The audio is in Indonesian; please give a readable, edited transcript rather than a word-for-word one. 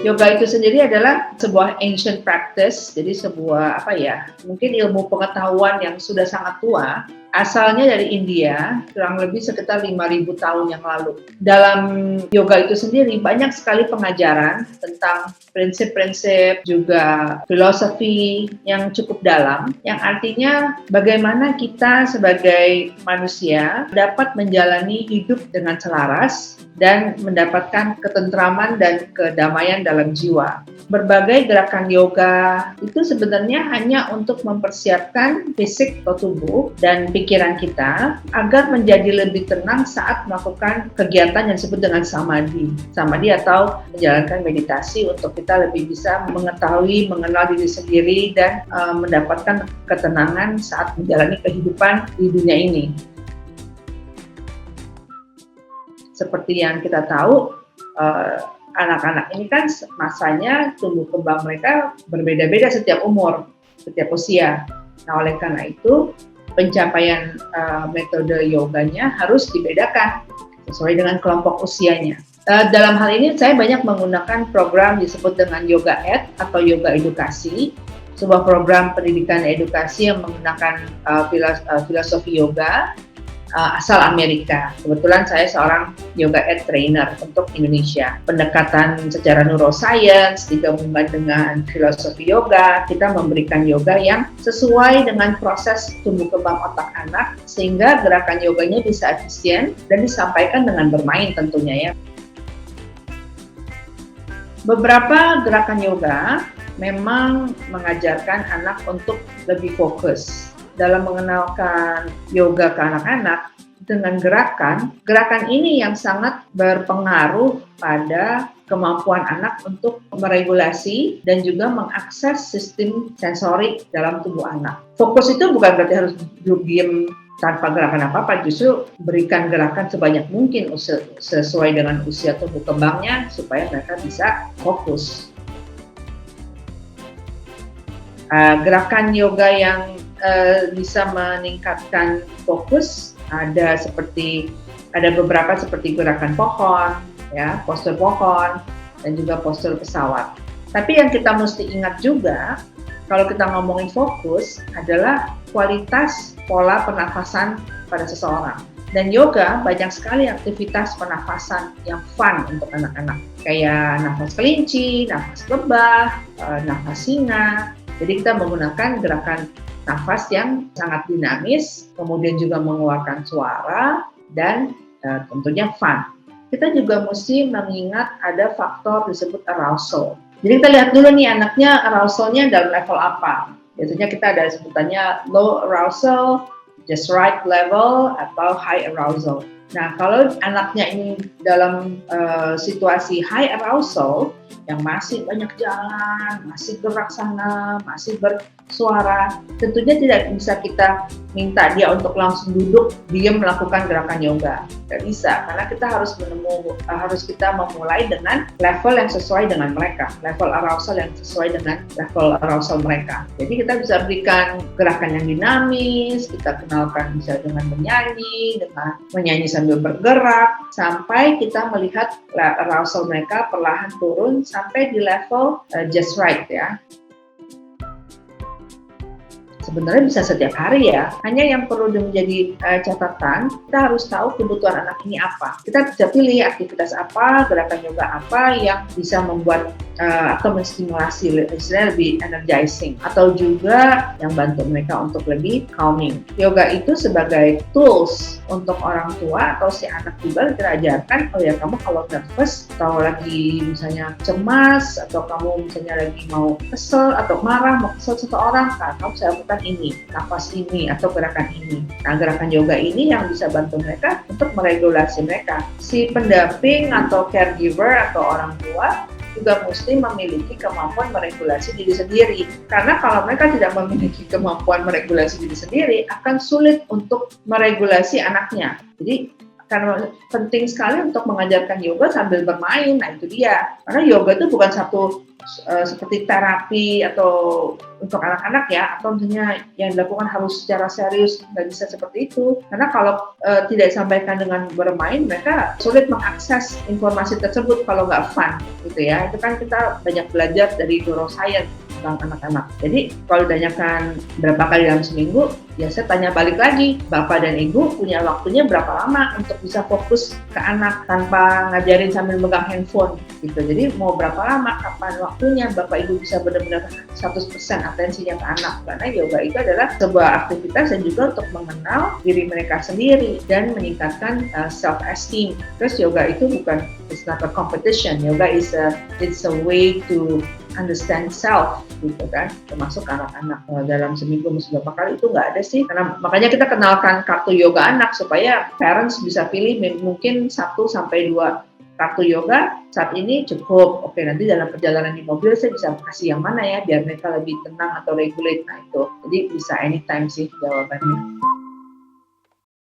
Yoga itu sendiri adalah sebuah ancient practice, jadi sebuah mungkin ilmu pengetahuan yang sudah sangat tua, asalnya dari India, kurang lebih sekitar 5.000 tahun yang lalu. Dalam yoga itu sendiri banyak sekali pengajaran tentang prinsip-prinsip, juga filosofi yang cukup dalam, yang artinya bagaimana kita sebagai manusia dapat menjalani hidup dengan selaras dan mendapatkan ketentraman dan kedamaian dalam jiwa. Berbagai gerakan yoga itu sebenarnya hanya untuk mempersiapkan fisik atau tubuh dan pikiran kita agar menjadi lebih tenang saat melakukan kegiatan yang disebut dengan samadhi. Samadhi atau menjalankan meditasi untuk kita lebih bisa mengetahui, mengenal diri sendiri dan mendapatkan ketenangan saat menjalani kehidupan di dunia ini. Seperti yang kita tahu, anak-anak ini kan masanya tumbuh kembang mereka berbeda-beda setiap umur, setiap usia. Nah, oleh karena itu, pencapaian metode yoganya harus dibedakan sesuai dengan kelompok usianya. Dalam hal ini, saya banyak menggunakan program disebut dengan Yoga Ed atau Yoga Edukasi, sebuah program pendidikan edukasi yang menggunakan filosofi yoga, asal Amerika. Kebetulan saya seorang yoga ed trainer untuk Indonesia. Pendekatan secara neuroscience digabungkan dengan filosofi yoga, kita memberikan yoga yang sesuai dengan proses tumbuh kembang otak anak sehingga gerakan yoganya bisa efisien dan disampaikan dengan bermain tentunya ya. Beberapa gerakan yoga memang mengajarkan anak untuk lebih fokus. Dalam mengenalkan yoga ke anak-anak dengan gerakan ini yang sangat berpengaruh pada kemampuan anak untuk meregulasi dan juga mengakses sistem sensorik dalam tubuh anak. Fokus itu bukan berarti harus duduk diam tanpa gerakan apa-apa, justru berikan gerakan sebanyak mungkin sesuai dengan usia tumbuh kembangnya supaya mereka bisa fokus. Gerakan yoga yang bisa meningkatkan fokus ada beberapa seperti gerakan pohon, ya, postur pohon dan juga postur pesawat. Tapi yang kita mesti ingat juga kalau kita ngomongin fokus adalah kualitas pola pernafasan pada seseorang. Dan yoga banyak sekali aktivitas pernafasan yang fun untuk anak-anak, kayak nafas kelinci, nafas lebah, nafas singa. Jadi kita menggunakan gerakan nafas yang sangat dinamis, kemudian juga mengeluarkan suara, dan tentunya fun. Kita juga mesti mengingat ada faktor disebut arousal. Jadi kita lihat dulu nih anaknya arousalnya dalam level apa. Biasanya kita ada sebutannya low arousal, just right level, atau high arousal. Nah, kalau anaknya ini dalam situasi high arousal, yang masih banyak jalan, masih gerak sana, masih bersuara, tentunya tidak bisa kita minta dia untuk langsung duduk, diam melakukan gerakan yoga. Tidak bisa, karena kita harus kita memulai dengan level yang sesuai dengan mereka, level arousal yang sesuai dengan level arousal mereka. Jadi kita bisa berikan gerakan yang dinamis, kita kenalkan bisa dengan menyanyi sambil bergerak, sampai kita melihat arousal mereka perlahan turun sampai di level just right ya. Sebenarnya bisa setiap hari ya, hanya yang perlu menjadi catatan, kita harus tahu kebutuhan anak ini apa. Kita bisa pilih aktivitas apa, gerakan yoga apa yang bisa membuat atau menstimulasi istilahnya lebih energizing, atau juga yang bantu mereka untuk lebih calming. Yoga itu sebagai tools untuk orang tua atau si anak juga kita ajarkan, oh ya kamu kalau nervous atau lagi misalnya cemas, atau kamu misalnya lagi mau kesel atau marah, mau kesel seseorang, kamu bisa lakukan ini, nafas ini, atau gerakan ini. Nah, gerakan yoga ini yang bisa bantu mereka untuk meregulasi mereka. Si pendamping atau caregiver atau orang tua juga mesti memiliki kemampuan meregulasi diri sendiri. Karena kalau mereka tidak memiliki kemampuan meregulasi diri sendiri, akan sulit untuk meregulasi anaknya. Jadi karena penting sekali untuk mengajarkan yoga sambil bermain. Nah itu dia, karena yoga itu bukan satu seperti terapi atau untuk anak-anak ya, atau tentunya yang dilakukan harus secara serius, nggak bisa seperti itu. Karena kalau tidak disampaikan dengan bermain, mereka sulit mengakses informasi tersebut kalau nggak fun gitu ya. Itu kan kita banyak belajar dari neuroscience tentang anak-anak. Jadi kalau ditanyakan berapa kali dalam seminggu, ya saya tanya balik lagi, Bapak dan Ibu punya waktunya berapa lama untuk bisa fokus ke anak tanpa ngajarin sambil megang handphone gitu. Jadi mau berapa lama, kapan waktunya Bapak Ibu bisa benar-benar 100% atensinya ke anak. Karena yoga itu adalah sebuah aktivitas dan juga untuk mengenal diri mereka sendiri dan meningkatkan self-esteem. Terus yoga itu bukan, it's not a competition. Yoga it's a way to understand self gitu kan, termasuk anak-anak. Dalam seminggu mesti berapa kali itu nggak ada sih, karena makanya kita kenalkan kartu yoga anak supaya parents bisa pilih mungkin 1-2 kartu yoga saat ini cukup. Oke, nanti dalam perjalanan di mobil saya bisa kasih yang mana ya biar mereka lebih tenang atau regulate. Nah itu, jadi bisa anytime sih jawabannya.